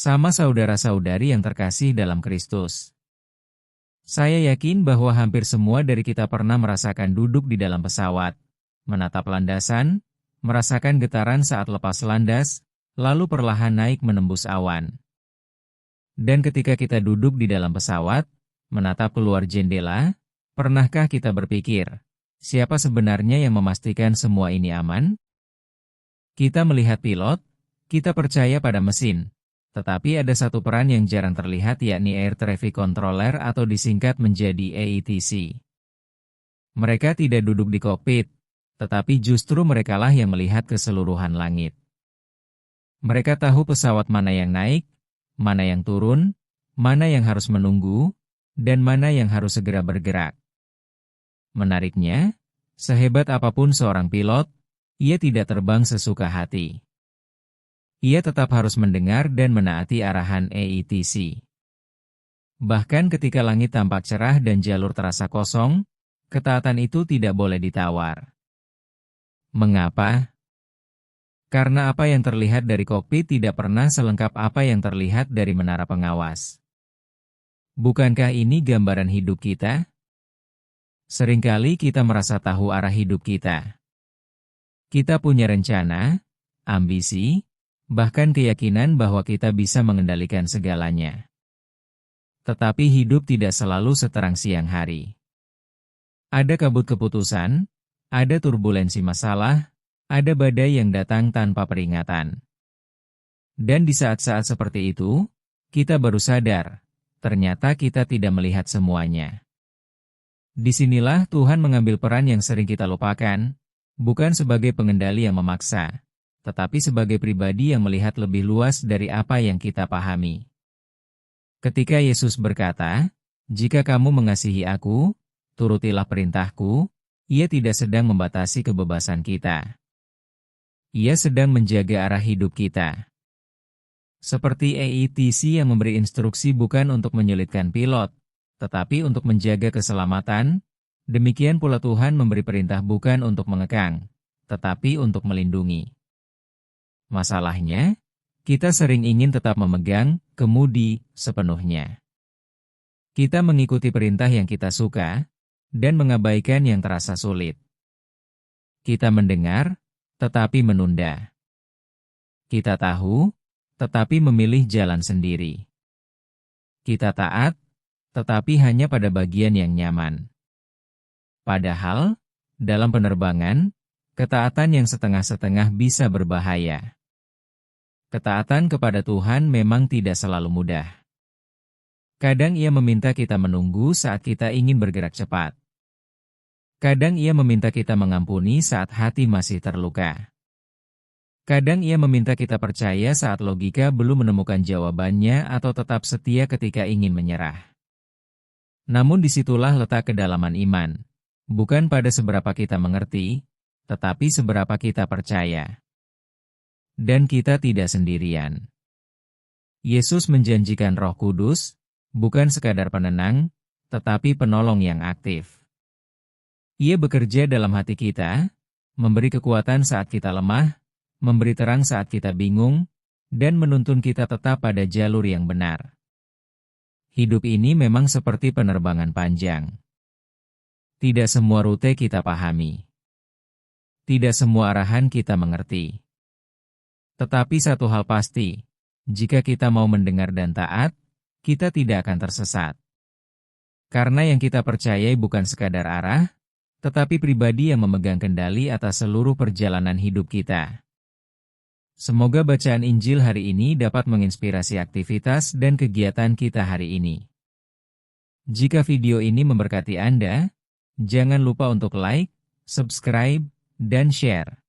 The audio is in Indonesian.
Sama saudara-saudari yang terkasih dalam Kristus. Saya yakin bahwa hampir semua dari kita pernah merasakan duduk di dalam pesawat, menatap landasan, merasakan getaran saat lepas landas, lalu perlahan naik menembus awan. Dan ketika kita duduk di dalam pesawat, menatap keluar jendela, pernahkah kita berpikir, siapa sebenarnya yang memastikan semua ini aman? Kita melihat pilot, kita percaya pada mesin. Tetapi ada satu peran yang jarang terlihat, yakni Air Traffic Controller atau disingkat menjadi ATC. Mereka tidak duduk di kokpit, tetapi justru merekalah yang melihat keseluruhan langit. Mereka tahu pesawat mana yang naik, mana yang turun, mana yang harus menunggu, dan mana yang harus segera bergerak. Menariknya, sehebat apapun seorang pilot, ia tidak terbang sesuka hati. Ia tetap harus mendengar dan menaati arahan ATC. Bahkan ketika langit tampak cerah dan jalur terasa kosong, ketaatan itu tidak boleh ditawar. Mengapa? Karena apa yang terlihat dari kokpit tidak pernah selengkap apa yang terlihat dari menara pengawas. Bukankah ini gambaran hidup kita? Seringkali kita merasa tahu arah hidup kita. Kita punya rencana, ambisi, bahkan keyakinan bahwa kita bisa mengendalikan segalanya. Tetapi hidup tidak selalu seterang siang hari. Ada kabut keputusan, ada turbulensi masalah, ada badai yang datang tanpa peringatan. Dan di saat-saat seperti itu, kita baru sadar, ternyata kita tidak melihat semuanya. Disinilah Tuhan mengambil peran yang sering kita lupakan, bukan sebagai pengendali yang memaksa, tetapi sebagai pribadi yang melihat lebih luas dari apa yang kita pahami. Ketika Yesus berkata, "Jika kamu mengasihi Aku, turutilah perintahku," Ia tidak sedang membatasi kebebasan kita. Ia sedang menjaga arah hidup kita. Seperti ATC yang memberi instruksi bukan untuk menyulitkan pilot, tetapi untuk menjaga keselamatan, demikian pula Tuhan memberi perintah bukan untuk mengekang, tetapi untuk melindungi. Masalahnya, kita sering ingin tetap memegang kemudi sepenuhnya. Kita mengikuti perintah yang kita suka, dan mengabaikan yang terasa sulit. Kita mendengar, tetapi menunda. Kita tahu, tetapi memilih jalan sendiri. Kita taat, tetapi hanya pada bagian yang nyaman. Padahal, dalam penerbangan, ketaatan yang setengah-setengah bisa berbahaya. Ketaatan kepada Tuhan memang tidak selalu mudah. Kadang Ia meminta kita menunggu saat kita ingin bergerak cepat. Kadang Ia meminta kita mengampuni saat hati masih terluka. Kadang Ia meminta kita percaya saat logika belum menemukan jawabannya atau tetap setia ketika ingin menyerah. Namun disitulah letak kedalaman iman, bukan pada seberapa kita mengerti, tetapi seberapa kita percaya. Dan kita tidak sendirian. Yesus menjanjikan Roh Kudus, bukan sekadar penenang, tetapi penolong yang aktif. Ia bekerja dalam hati kita, memberi kekuatan saat kita lemah, memberi terang saat kita bingung, dan menuntun kita tetap pada jalur yang benar. Hidup ini memang seperti penerbangan panjang. Tidak semua rute kita pahami. Tidak semua arahan kita mengerti. Tetapi satu hal pasti, jika kita mau mendengar dan taat, kita tidak akan tersesat. Karena yang kita percayai bukan sekadar arah, tetapi pribadi yang memegang kendali atas seluruh perjalanan hidup kita. Semoga bacaan Injil hari ini dapat menginspirasi aktivitas dan kegiatan kita hari ini. Jika video ini memberkati Anda, jangan lupa untuk like, subscribe, dan share.